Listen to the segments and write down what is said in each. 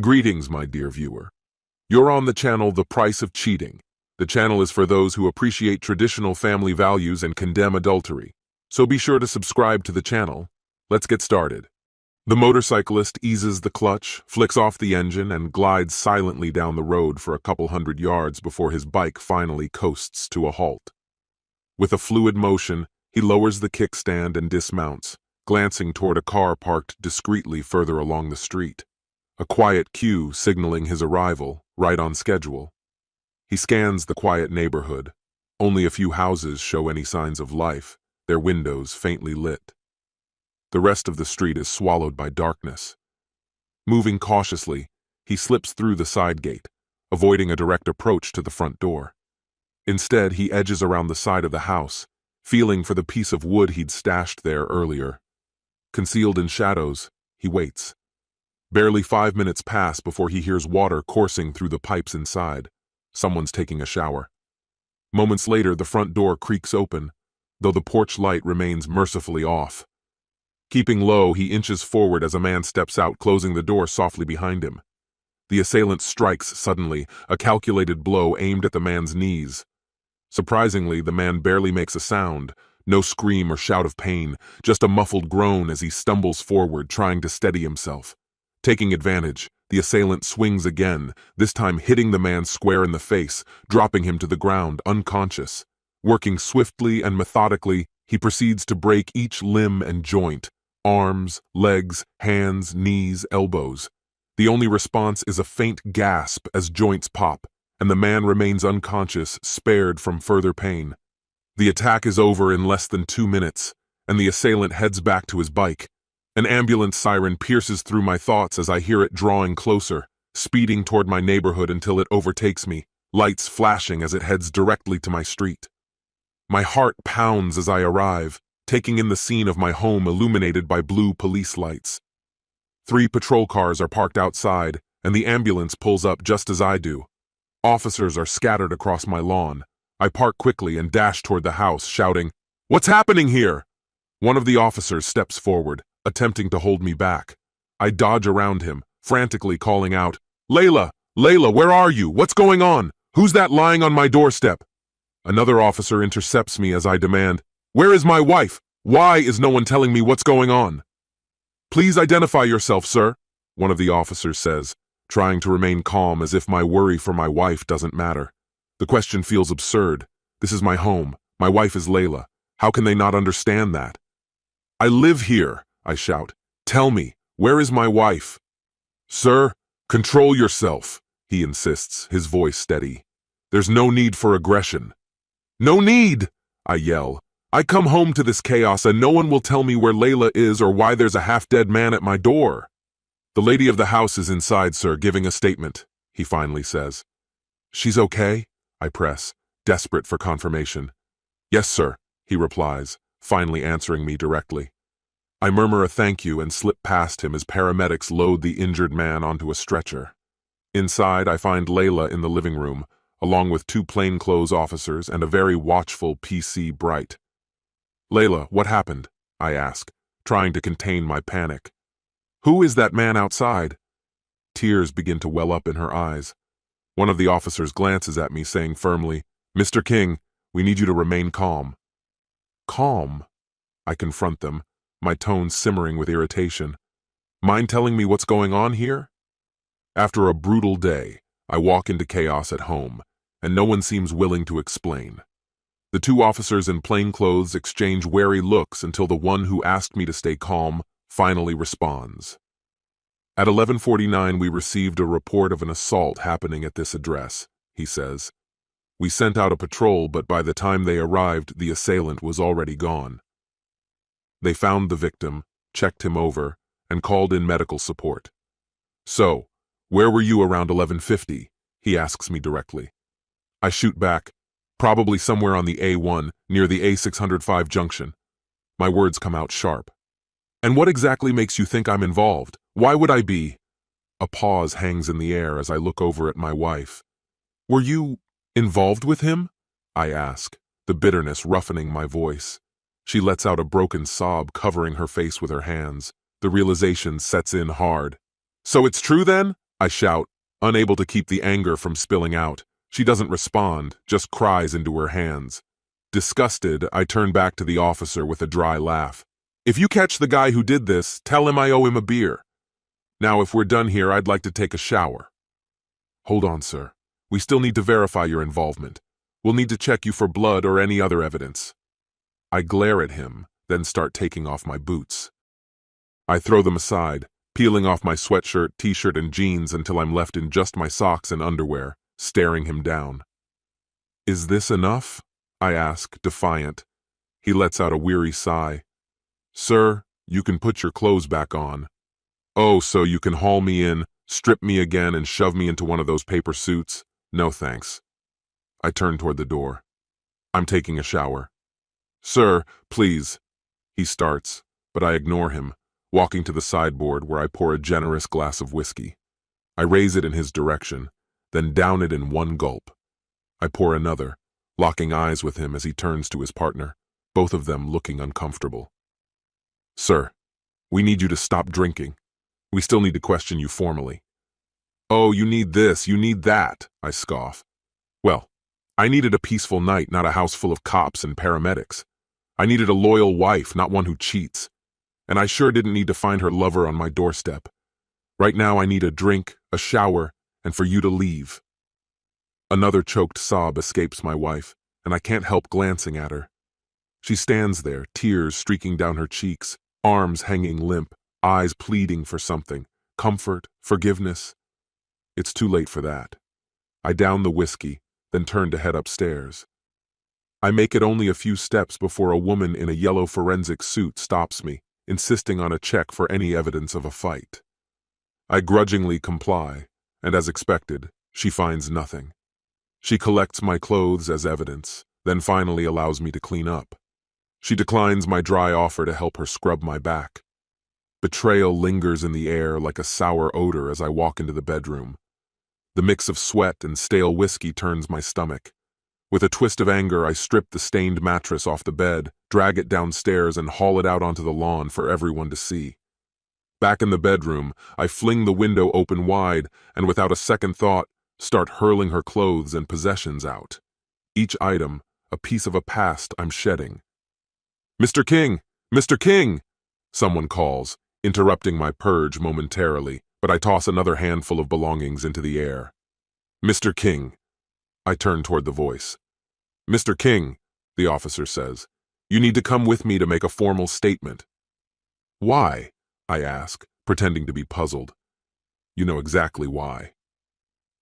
Greetings, my dear viewer. You're on the channel The Price of Cheating. The channel is for those who appreciate traditional family values and condemn adultery. So be sure to subscribe to the channel. Let's get started. The motorcyclist eases the clutch, flicks off the engine, and glides silently down the road for a couple hundred yards before his bike finally coasts to a halt. With a fluid motion, he lowers the kickstand and dismounts, glancing toward a car parked discreetly further along the street. A quiet cue signaling his arrival, right on schedule. He scans the quiet neighborhood. Only a few houses show any signs of life, their windows faintly lit. The rest of the street is swallowed by darkness. Moving cautiously, he slips through the side gate, avoiding a direct approach to the front door. Instead, he edges around the side of the house, feeling for the piece of wood he'd stashed there earlier. Concealed in shadows, he waits. Barely 5 minutes pass before he hears water coursing through the pipes inside. Someone's taking a shower. Moments later, the front door creaks open, though the porch light remains mercifully off. Keeping low, he inches forward as a man steps out, closing the door softly behind him. The assailant strikes suddenly, a calculated blow aimed at the man's knees. Surprisingly, the man barely makes a sound, no scream or shout of pain, just a muffled groan as he stumbles forward, trying to steady himself. Taking advantage, the assailant swings again, this time hitting the man square in the face, dropping him to the ground, unconscious. Working swiftly and methodically, he proceeds to break each limb and joint, arms, legs, hands, knees, elbows. The only response is a faint gasp as joints pop, and the man remains unconscious, spared from further pain. The attack is over in less than 2 minutes, and the assailant heads back to his bike. An ambulance siren pierces through my thoughts as I hear it drawing closer, speeding toward my neighborhood until it overtakes me, lights flashing as it heads directly to my street. My heart pounds as I arrive, taking in the scene of my home illuminated by blue police lights. 3 patrol cars are parked outside, and the ambulance pulls up just as I do. Officers are scattered across my lawn. I park quickly and dash toward the house, shouting, "What's happening here?" One of the officers steps forward, attempting to hold me back. I dodge around him, frantically calling out, "Layla! Layla, where are you? What's going on? Who's that lying on my doorstep?" Another officer intercepts me as I demand, "Where is my wife? Why is no one telling me what's going on?" "Please identify yourself, sir," one of the officers says, trying to remain calm as if my worry for my wife doesn't matter. The question feels absurd. This is my home. My wife is Layla. How can they not understand that? "I live here," I shout. "Tell me, where is my wife?" "Sir, control yourself," he insists, his voice steady. "There's no need for aggression." "No need!" I yell. "I come home to this chaos and no one will tell me where Layla is or why there's a half-dead man at my door." "The lady of the house is inside, sir, giving a statement," he finally says. "She's okay?" I press, desperate for confirmation. "Yes, sir," he replies, finally answering me directly. I murmur a thank you and slip past him as paramedics load the injured man onto a stretcher. Inside, I find Layla in the living room, along with 2 plainclothes officers and a very watchful PC Bright. "Layla, what happened?" I ask, trying to contain my panic. "Who is that man outside?" Tears begin to well up in her eyes. One of the officers glances at me, saying firmly, "Mr. King, we need you to remain calm." "Calm?" I confront them, my tone simmering with irritation. "Mind telling me what's going on here?" After a brutal day, I walk into chaos at home, and no one seems willing to explain. The 2 officers in plain clothes exchange wary looks until the one who asked me to stay calm finally responds. "At 11:49, we received a report of an assault happening at this address," he says. "We sent out a patrol, but by the time they arrived, the assailant was already gone. They found the victim, checked him over, and called in medical support." "So, where were you around 11:50? He asks me directly. I shoot back, "Probably somewhere on the A1, near the A605 junction." My words come out sharp. "And what exactly makes you think I'm involved? Why would I be?" A pause hangs in the air as I look over at my wife. "Were you involved with him?" I ask, the bitterness roughening my voice. She lets out a broken sob, covering her face with her hands. The realization sets in hard. "So it's true then?" I shout, unable to keep the anger from spilling out. She doesn't respond, just cries into her hands. Disgusted, I turn back to the officer with a dry laugh. If you catch the guy who did this, tell him I owe him a beer. Now, if we're done here, I'd like to take a shower. Hold on, sir. We still need to verify your involvement. We'll need to check you for blood or any other evidence. I glare at him, then start taking off my boots. I throw them aside, peeling off my sweatshirt, t-shirt, and jeans until I'm left in just my socks and underwear, staring him down. Is this enough? I ask, defiant. He lets out a weary sigh. Sir, you can put your clothes back on. Oh, so you can haul me in, strip me again, and shove me into one of those paper suits? No thanks. I turn toward the door. I'm taking a shower. Sir, please. He starts, but I ignore him, walking to the sideboard where I pour a generous glass of whiskey. I raise it in his direction, then down it in one gulp. I pour another, locking eyes with him as he turns to his partner, both of them looking uncomfortable. Sir, we need you to stop drinking. We still need to question you formally. Oh, you need this, you need that, I scoff. Well, I needed a peaceful night, not a house full of cops and paramedics. I needed a loyal wife, not one who cheats. And I sure didn't need to find her lover on my doorstep. Right now I need a drink, a shower, and for you to leave. Another choked sob escapes my wife, and I can't help glancing at her. She stands there, tears streaking down her cheeks, arms hanging limp, eyes pleading for something, comfort, forgiveness. It's too late for that. I down the whiskey, then turn to head upstairs. I make it only a few steps before a woman in a yellow forensic suit stops me, insisting on a check for any evidence of a fight. I grudgingly comply, and as expected, she finds nothing. She collects my clothes as evidence, then finally allows me to clean up. She declines my dry offer to help her scrub my back. Betrayal lingers in the air like a sour odor as I walk into the bedroom. The mix of sweat and stale whiskey turns my stomach. With a twist of anger, I strip the stained mattress off the bed, drag it downstairs, and haul it out onto the lawn for everyone to see. Back in the bedroom, I fling the window open wide and, without a second thought, start hurling her clothes and possessions out. Each item, a piece of a past I'm shedding. Mr. King! Mr. King! Someone calls, interrupting my purge momentarily, but I toss another handful of belongings into the air. Mr. King. I turn toward the voice. Mr. King, the officer says, you need to come with me to make a formal statement. Why? I ask, pretending to be puzzled. You know exactly why.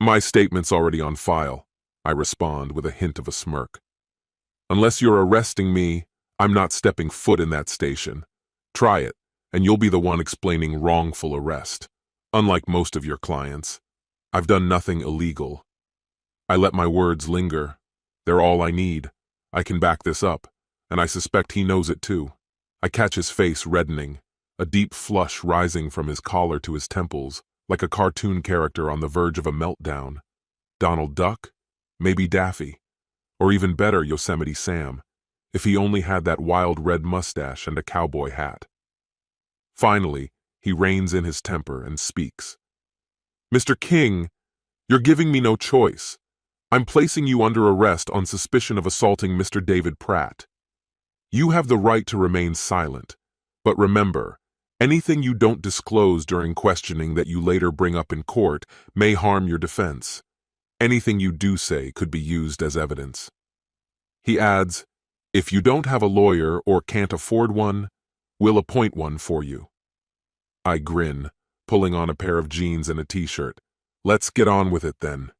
My statement's already on file, I respond with a hint of a smirk. Unless you're arresting me, I'm not stepping foot in that station. Try it, and you'll be the one explaining wrongful arrest. Unlike most of your clients, I've done nothing illegal. I let my words linger. They're all I need. I can back this up, and I suspect he knows it too. I catch his face reddening, a deep flush rising from his collar to his temples, like a cartoon character on the verge of a meltdown. Donald Duck? Maybe Daffy. Or even better, Yosemite Sam, if he only had that wild red mustache and a cowboy hat. Finally, he reins in his temper and speaks. Mr. King, you're giving me no choice. I'm placing you under arrest on suspicion of assaulting Mr. David Pratt. You have the right to remain silent, but remember, anything you don't disclose during questioning that you later bring up in court may harm your defense. Anything you do say could be used as evidence. He adds, if you don't have a lawyer or can't afford one, we'll appoint one for you. I grin, pulling on a pair of jeans and a t-shirt. Let's get on with it then.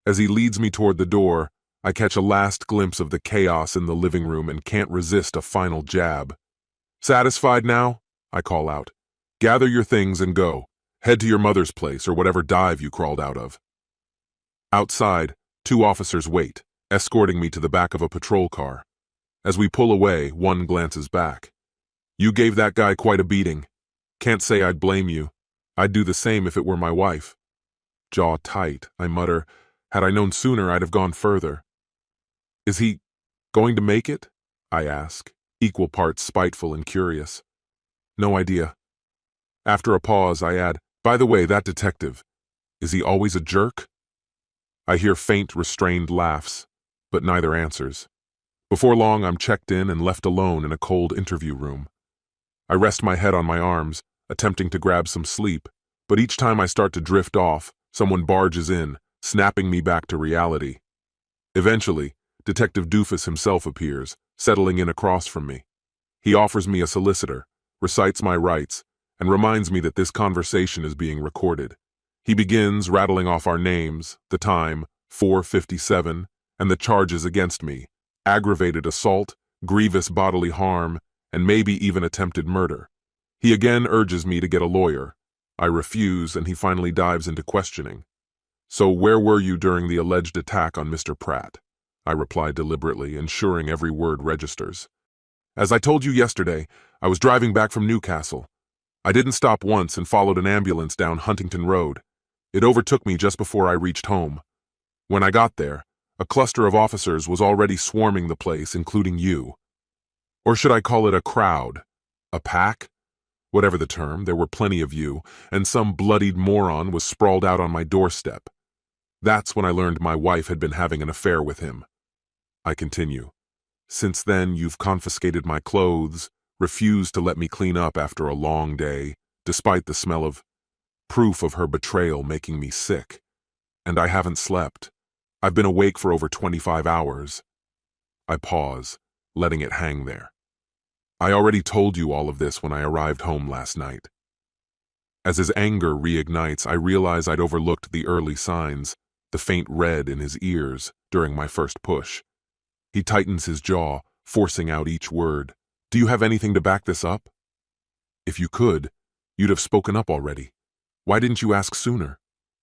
As he leads me toward the door, I catch a last glimpse of the chaos in the living room and can't resist a final jab. Satisfied now? I call out. Gather your things and go. Head to your mother's place or whatever dive you crawled out of. Outside, 2 officers wait, escorting me to the back of a patrol car. As we pull away, one glances back. You gave that guy quite a beating. Can't say I'd blame you. I'd do the same if it were my wife. Jaw tight, I mutter, had I known sooner, I'd have gone further. Is he going to make it? I ask, equal parts spiteful and curious. No idea. After a pause, I add, by the way, that detective, Is he always a jerk? I hear faint, restrained laughs, but neither answers. Before long, I'm checked in and left alone in a cold interview room. I rest my head on my arms, attempting to grab some sleep, but each time I start to drift off, someone barges in, snapping me back to reality. Eventually, Detective Doofus himself appears, settling in across from me. He offers me a solicitor, recites my rights, and reminds me that this conversation is being recorded. He begins rattling off our names, the time, 4:57, and the charges against me: aggravated assault, grievous bodily harm, and maybe even attempted murder. He again urges me to get a lawyer. I refuse, and he finally dives into questioning. So where were you during the alleged attack on Mr. Pratt? I reply deliberately, ensuring every word registers. As I told you yesterday, I was driving back from Newcastle. I didn't stop once and followed an ambulance down Huntington Road. It overtook me just before I reached home. When I got there, a cluster of officers was already swarming the place, including you. Or should I call it a crowd? A pack? Whatever the term, there were plenty of you, and some bloodied moron was sprawled out on my doorstep. That's when I learned my wife had been having an affair with him. I continue. Since then, you've confiscated my clothes, refused to let me clean up after a long day, despite the smell of proof of her betrayal making me sick. And I haven't slept. I've been awake for over 25 hours. I pause, letting it hang there. I already told you all of this when I arrived home last night. As his anger reignites, I realize I'd overlooked the early signs, the faint red in his ears during my first push. He tightens his jaw, forcing out each word. Do you have anything to back this up? If you could, you'd have spoken up already. Why didn't you ask sooner?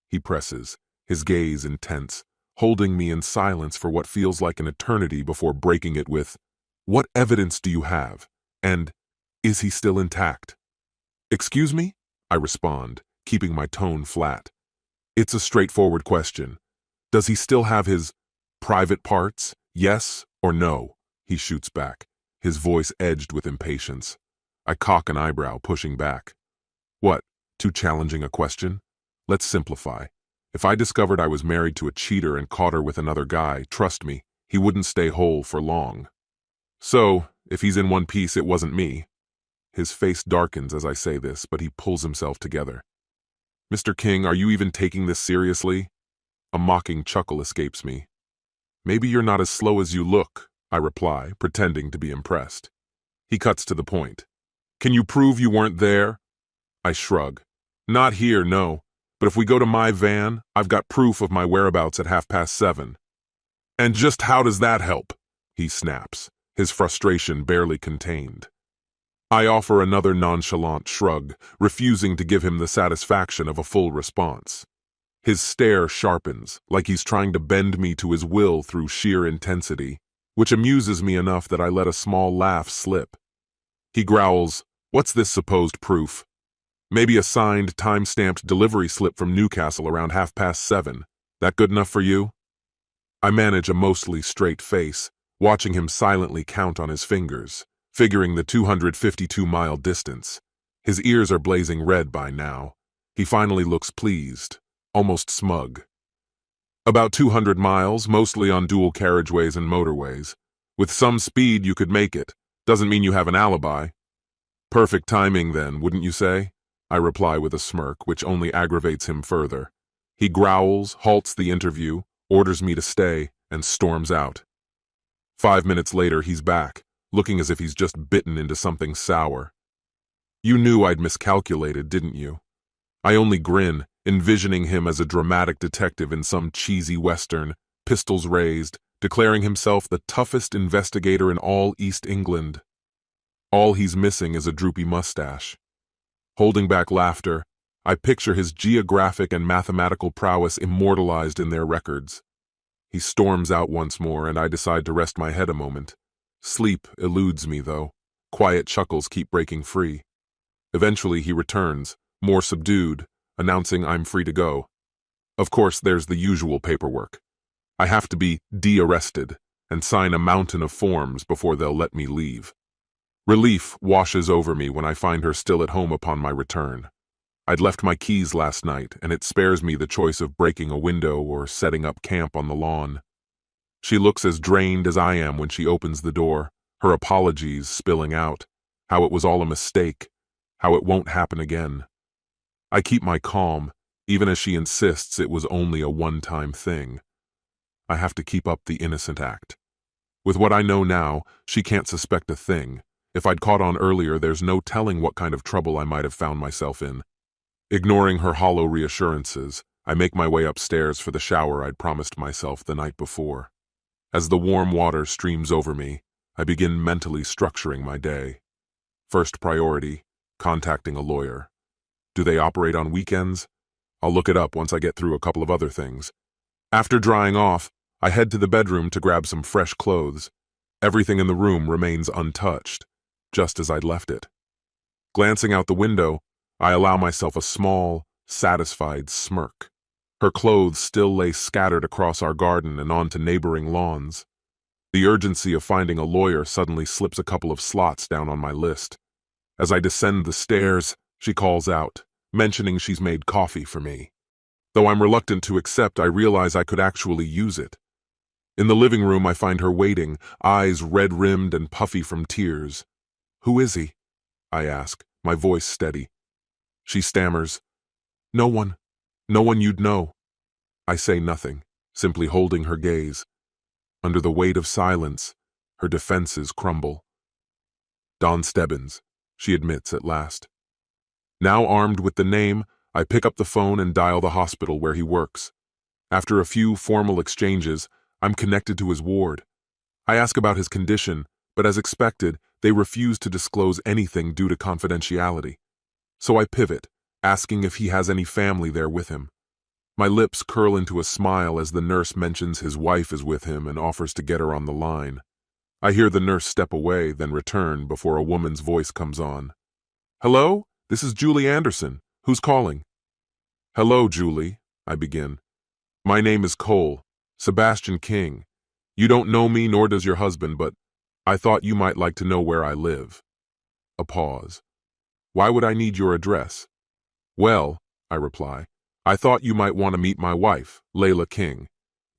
He presses, his gaze intense, holding me in silence for what feels like an eternity before breaking it with, what evidence do you have? And, is he still intact? Excuse me? I respond, keeping my tone flat. It's a straightforward question. Does he still have his private parts? Yes or no? He shoots back, his voice edged with impatience. I cock an eyebrow, pushing back. What, too challenging a question? Let's simplify. If I discovered I was married to a cheater and caught her with another guy, trust me, he wouldn't stay whole for long. So, if he's in one piece, it wasn't me. His face darkens as I say this, but he pulls himself together. Mr. King, are you even taking this seriously? A mocking chuckle escapes me. Maybe you're not as slow as you look, I reply, pretending to be impressed. He cuts to the point. Can you prove you weren't there? I shrug. Not here, no. But if we go to my van, I've got proof of my whereabouts at 7:30. And just how does that help? He snaps, his frustration barely contained. I offer another nonchalant shrug, refusing to give him the satisfaction of a full response. His stare sharpens, like he's trying to bend me to his will through sheer intensity, which amuses me enough that I let a small laugh slip. He growls, "What's this supposed proof?" Maybe a signed, time-stamped delivery slip from Newcastle around 7:30. That good enough for you? I manage a mostly straight face, watching him silently count on his fingers, figuring the 252-mile distance. His ears are blazing red by now. He finally looks pleased, almost smug. About 200 miles, mostly on dual carriageways and motorways. With some speed you could make it. Doesn't mean you have an alibi. Perfect timing then, wouldn't you say? I reply with a smirk, which only aggravates him further. He growls, halts the interview, orders me to stay, and storms out. 5 minutes later, he's back, looking as if he's just bitten into something sour. You knew I'd miscalculated, didn't you? I only grin, envisioning him as a dramatic detective in some cheesy western, pistols raised, declaring himself the toughest investigator in all East England. All he's missing is a droopy mustache. Holding back laughter, I picture his geographic and mathematical prowess immortalized in their records. He storms out once more, and I decide to rest my head a moment. Sleep eludes me, though. Quiet chuckles keep breaking free. Eventually he returns, more subdued, announcing I'm free to go. Of course, there's the usual paperwork. I have to be de-arrested and sign a mountain of forms before they'll let me leave. Relief washes over me when I find her still at home upon my return. I'd left my keys last night, and it spares me the choice of breaking a window or setting up camp on the lawn. She looks as drained as I am when she opens the door, her apologies spilling out, how it was all a mistake, how it won't happen again. I keep my calm, even as she insists it was only a one-time thing. I have to keep up the innocent act. With what I know now, she can't suspect a thing. If I'd caught on earlier, there's no telling what kind of trouble I might have found myself in. Ignoring her hollow reassurances, I make my way upstairs for the shower I'd promised myself the night before. As the warm water streams over me, I begin mentally structuring my day. First priority, contacting a lawyer. Do they operate on weekends? I'll look it up once I get through a couple of other things. After drying off, I head to the bedroom to grab some fresh clothes. Everything in the room remains untouched, just as I'd left it. Glancing out the window, I allow myself a small, satisfied smirk. Her clothes still lay scattered across our garden and onto neighboring lawns. The urgency of finding a lawyer suddenly slips a couple of slots down on my list. As I descend the stairs, she calls out, mentioning she's made coffee for me. Though I'm reluctant to accept, I realize I could actually use it. In the living room, I find her waiting, eyes red-rimmed and puffy from tears. "Who is he?" I ask, my voice steady. She stammers, No one you'd know." I say nothing, simply holding her gaze. Under the weight of silence, her defenses crumble. "Don Stebbins," she admits at last. Now armed with the name, I pick up the phone and dial the hospital where he works. After a few formal exchanges, I'm connected to his ward. I ask about his condition, but as expected, they refuse to disclose anything due to confidentiality. So I pivot, asking if he has any family there with him. My lips curl into a smile as the nurse mentions his wife is with him and offers to get her on the line. I hear the nurse step away, then return before a woman's voice comes on. "Hello? This is Julie Anderson. Who's calling?" "Hello, Julie," I begin. "My name is Cole, Sebastian King. You don't know me, nor does your husband, but I thought you might like to know where I live." A pause. "Why would I need your address?" "Well," I reply, "I thought you might want to meet my wife, Layla King.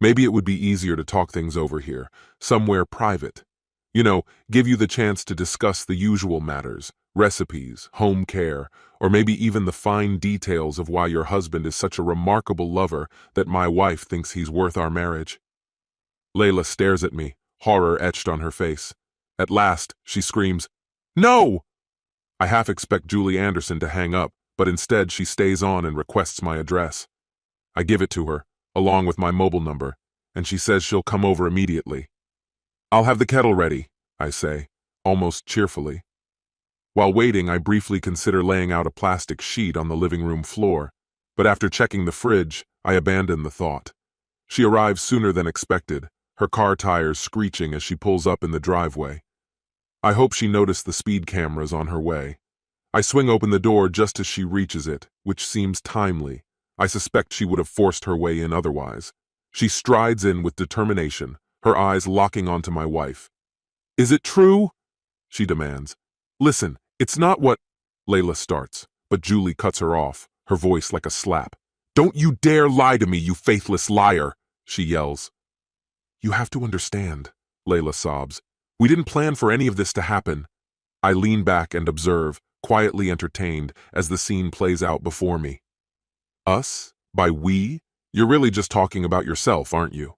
Maybe it would be easier to talk things over here, somewhere private. You know, give you the chance to discuss the usual matters, recipes, home care, or maybe even the fine details of why your husband is such a remarkable lover that my wife thinks he's worth our marriage." Layla stares at me, horror etched on her face. At last, she screams, "No!" I half expect Julie Anderson to hang up, but instead she stays on and requests my address. I give it to her, along with my mobile number, and she says she'll come over immediately. "I'll have the kettle ready," I say, almost cheerfully. While waiting, I briefly consider laying out a plastic sheet on the living room floor, but after checking the fridge, I abandon the thought. She arrives sooner than expected, her car tires screeching as she pulls up in the driveway. I hope she noticed the speed cameras on her way. I swing open the door just as she reaches it, which seems timely. I suspect she would have forced her way in otherwise. She strides in with determination, her eyes locking onto my wife. "Is it true?" she demands. "Listen, it's not what—" Layla starts, but Julie cuts her off, her voice like a slap. "Don't you dare lie to me, you faithless liar!" she yells. "You have to understand," Layla sobs. "We didn't plan for any of this to happen." I lean back and observe, quietly entertained, as the scene plays out before me. "Us? By we? You're really just talking about yourself, aren't you?"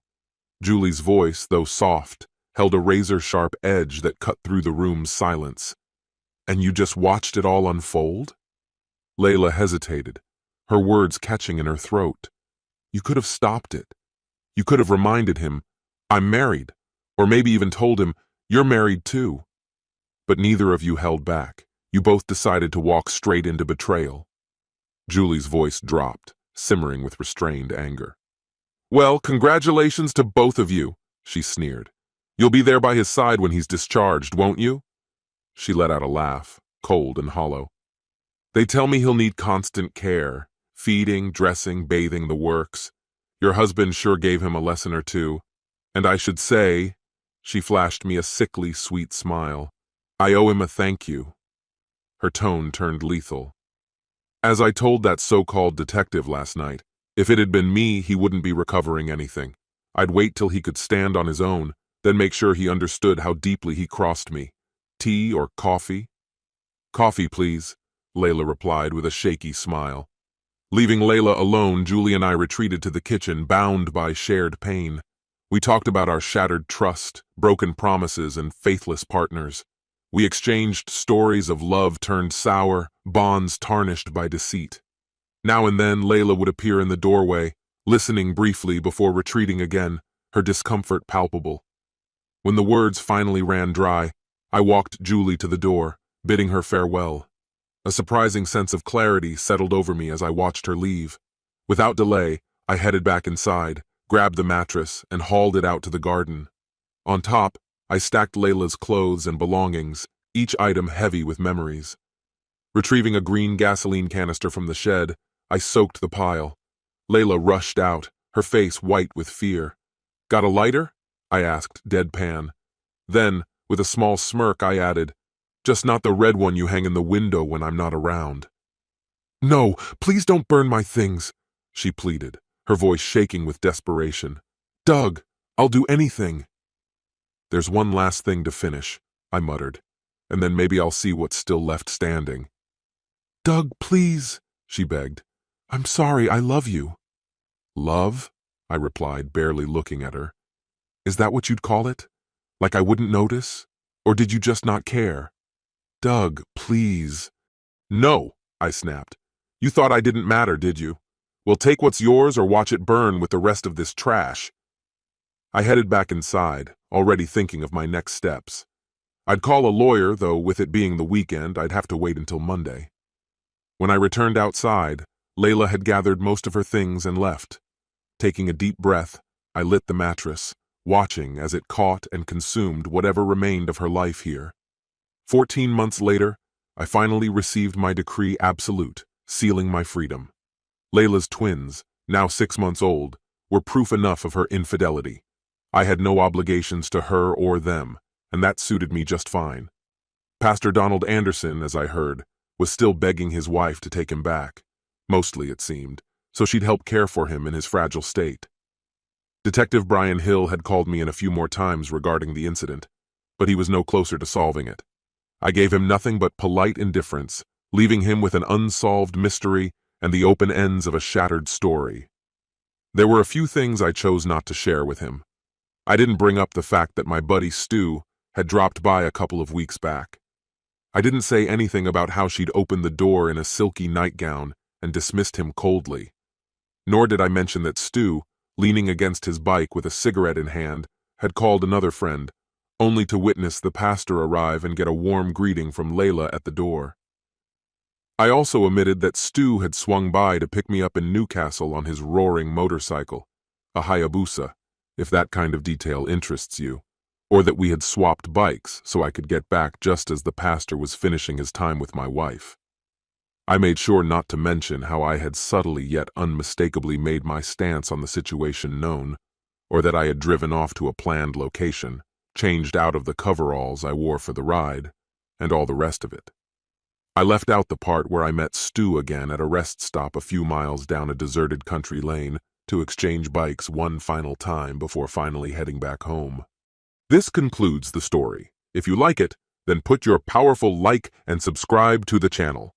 Julie's voice, though soft, held a razor-sharp edge that cut through the room's silence. "And you just watched it all unfold?" Layla hesitated, her words catching in her throat. "You could have stopped it. You could have reminded him, 'I'm married,' or maybe even told him, 'You're married too.' But neither of you held back. You both decided to walk straight into betrayal." Julie's voice dropped, simmering with restrained anger. "Well, congratulations to both of you," she sneered. "You'll be there by his side when he's discharged, won't you?" She let out a laugh, cold and hollow. "They tell me he'll need constant care, feeding, dressing, bathing, the works. Your husband sure gave him a lesson or two. And I should say," she flashed me a sickly sweet smile, "I owe him a thank you." Her tone turned lethal. As I told that so-called detective last night, if it had been me, he wouldn't be recovering anything. I'd wait till he could stand on his own, then make sure he understood how deeply he crossed me. Tea or coffee? Coffee, please, Layla replied with a shaky smile. Leaving Layla alone, Julie and I retreated to the kitchen, bound by shared pain. We talked about our shattered trust, broken promises, and faithless partners. We exchanged stories of love turned sour, bonds tarnished by deceit. Now and then, Layla would appear in the doorway, listening briefly before retreating again, her discomfort palpable. When the words finally ran dry, I walked Julie to the door, bidding her farewell. A surprising sense of clarity settled over me as I watched her leave. Without delay, I headed back inside, grabbed the mattress, and hauled it out to the garden. On top, I stacked Layla's clothes and belongings, each item heavy with memories. Retrieving a green gasoline canister from the shed, I soaked the pile. Layla rushed out, her face white with fear. "Got a lighter?" I asked, deadpan. Then, with a small smirk, I added, "Just not the red one you hang in the window when I'm not around." "No, please don't burn my things," she pleaded, her voice shaking with desperation. "Doug, I'll do anything." "There's one last thing to finish," I muttered, "and then maybe I'll see what's still left standing." "Doug, please," she begged. "I'm sorry, I love you." "Love?" I replied, barely looking at her. "Is that what you'd call it? Like I wouldn't notice? Or did you just not care?" "Doug, please." "No," I snapped. "You thought I didn't matter, did you? Well, take what's yours or watch it burn with the rest of this trash." I headed back inside, already thinking of my next steps. I'd call a lawyer, though with it being the weekend, I'd have to wait until Monday. When I returned outside, Layla had gathered most of her things and left. Taking a deep breath, I lit the mattress, watching as it caught and consumed whatever remained of her life here. 14 months later, I finally received my decree absolute, sealing my freedom. Layla's twins, now 6 months old, were proof enough of her infidelity. I had no obligations to her or them, and that suited me just fine. Pastor Donald Anderson, as I heard, was still begging his wife to take him back, mostly it seemed, so she'd help care for him in his fragile state. Detective Brian Hill had called me in a few more times regarding the incident, but he was no closer to solving it. I gave him nothing but polite indifference, leaving him with an unsolved mystery and the open ends of a shattered story. There were a few things I chose not to share with him. I didn't bring up the fact that my buddy Stu had dropped by a couple of weeks back. I didn't say anything about how she'd opened the door in a silky nightgown and dismissed him coldly. Nor did I mention that Stu, leaning against his bike with a cigarette in hand, had called another friend, only to witness the pastor arrive and get a warm greeting from Layla at the door. I also omitted that Stu had swung by to pick me up in Newcastle on his roaring motorcycle, a Hayabusa, if that kind of detail interests you, or that we had swapped bikes so I could get back just as the pastor was finishing his time with my wife. I made sure not to mention how I had subtly yet unmistakably made my stance on the situation known, or that I had driven off to a planned location, changed out of the coveralls I wore for the ride, and all the rest of it. I left out the part where I met Stu again at a rest stop a few miles down a deserted country lane to exchange bikes one final time before finally heading back home. This concludes the story. If you like it, then put your powerful like and subscribe to the channel.